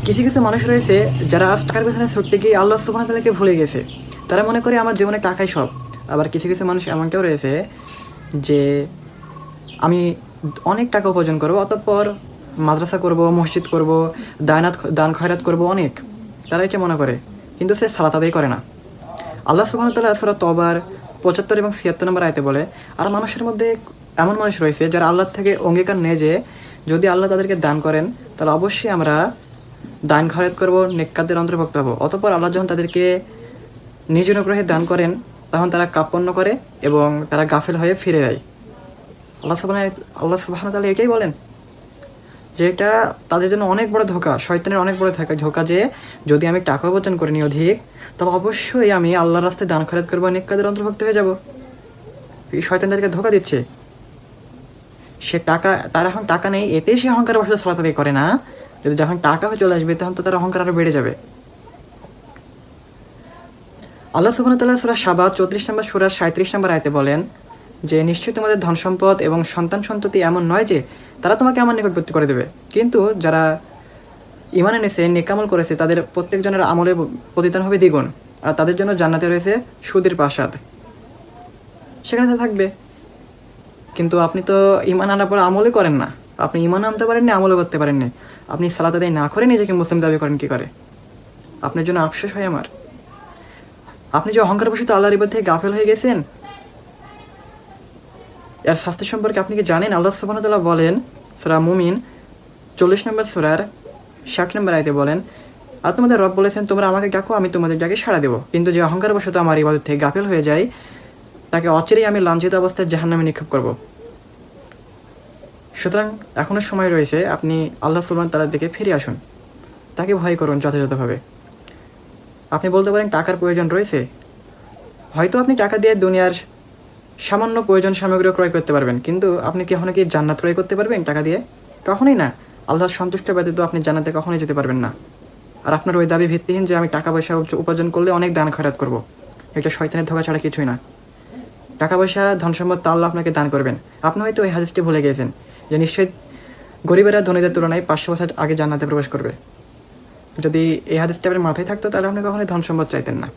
কিছু কিছু মানুষ রয়েছে যারা আজ টাকার পেছনে ছুটতে গিয়ে আল্লাহ সুবহানাহু ওয়া তাআলাকে ভুলে গেছে। তারা মনে করে আমার জীবনে টাকাই সব। আবার কিছু কিছু মানুষ এমনটাও রয়েছে যে আমি অনেক টাকা উপার্জন করবো, অতঃপর মাদ্রাসা করব, মসজিদ করব, দান খয়রাত করব অনেক। তারা এটা মনে করে, কিন্তু সে সালাত আদায় করে না। আল্লাহ সুবহানাহু ওয়া তাআলা সূরা তওবার ৭৫ এবং ৭৬ নম্বর আয়াতে বলে, আর মানুষের মধ্যে এমন মানুষ রয়েছে যারা আল্লাহর থেকে অঙ্গীকার নেয় যে যদি আল্লাহ তাদেরকে দান করেন তাহলে অবশ্যই আমরা দান খয়রাত করব, নেককারদের অন্তর্ভুক্ত হব। অতঃপর আল্লাহ যখন তাদেরকে নিজ অনুগ্রহে দান করেন তখন তারা কার্পণ্য করে এবং তারা গাফেল হয়ে ফিরে যায়। আল্লাহ সুবহানাহু ওয়া তাআলা এটাই বলেন যে এটা তাদের জন্য অনেক বড় ধোঁকা, শয়তানের অনেক বড় ধোঁকা যে যদি আমি টাকা উপার্জন করে নিই অধিক, তাহলে অবশ্যই আমি আল্লাহর রাস্তায় দান খয়রাত করবো, নেককারদের অন্তর্ভুক্ত হয়ে যাব। এই শয়তান তাদেরকে ধোঁকা দিচ্ছে। সে টাকা, তার এখন টাকা নেই, এতে সে অহংকার বসে সালাত আদায় করে না। যদি যখন টাকা চলে আসবে তখন তো তার অহংকার আরও বেড়ে যাবে। আল্লাহ সুবহানাহু ওয়া তাআলা সূরা সাবা ৩৪ নম্বর সূরার ৩৭ নম্বর আয়াতে বলেন যে নিশ্চয়ই তোমাদের ধন সম্পদ এবং সন্তান সন্ততি এমন নয় যে তারা তোমাকে আমার নিকটবর্তী করে দেবে, কিন্তু যারা ঈমান এনেছে, নেক আমল করেছে, তাদের প্রত্যেকজনের আমলে প্রতিদান হবে দ্বিগুণ, আর তাদের জন্য জান্নাতে রয়েছে সুদীর প্রাসাদ, সেখানে তা থাকবে। কিন্তু আপনি তো ঈমান আনার পর আমলই করেন না। আপনি ঈমান আনতে পারেননি, আমলও করতে পারেননি। আপনি সালাত আদায় না করে নিজেকে মুসলিম দাবি করেন কী করে? আপনার জন্য আফসোস হয় আমার। আপনি যে অহংকারবশত আল্লাহর ইবাদত থেকে গাফেল হয়ে গেছেন, এর শাস্তি সম্পর্কে আপনি কি জানেন? আল্লাহ সুবহানাহু ওয়া তাআলা বলেন সূরা মুমিন ৪০ নম্বর সূরার ৬০ নম্বর আয়াতে বলেন, আর তোমাদের রব বলেছেন তোমরা আমাকে ডাকো, আমি তোমাদের ডাকে সাড়া দেবো, কিন্তু যে অহংকারবশত আমার ইবাদত থেকে গাফেল হয়ে যায় তাকে অচিরেই আমি লাঞ্ছিত অবস্থায় জাহান্নামে নিক্ষেপ করব। সুতরাং এখনও সময় রয়েছে, আপনি আল্লাহ সুবহানাহু ওয়া তাআলার দিকে ফিরে আসুন, তাকে ভয় করুন যথাযথভাবে। আপনি বলতে পারেন টাকার প্রয়োজন রয়েছে, হয়তো আপনি টাকা দিয়ে দুনিয়ার সামান্য প্রয়োজন সামগ্রী ক্রয় করতে পারবেন, কিন্তু আপনি কি কখনো কি জান্নাত ক্রয় করতে পারবেন টাকা দিয়ে? কখনোই না। আল্লাহর সন্তুষ্ট ব্যতীত আপনি জান্নাতে কখনোই যেতে পারবেন না। আর আপনার ওই দাবি ভিত্তিহীন যে আমি টাকা পয়সা উপার্জন করলে অনেক দান খয়রাত করব, এটা শয়তানের ধোঁকা ছাড়া কিছুই না। টাকা পয়সা ধন সম্পদ তা আল্লাহ আপনাকে দান করবেন। আপনি হয়তো ওই হাদিসটি ভুলে গিয়েছেন যে নিশ্চয়ই গরিবেরা ধনীদের তুলনায় ৫০০ বছর আগে জান্নাতে প্রবেশ করবে। যদি এই হাদিসটা আপনার মাথায় থাকতো তাহলে আপনি কখনোই ধন সম্পদ চাইতেন না।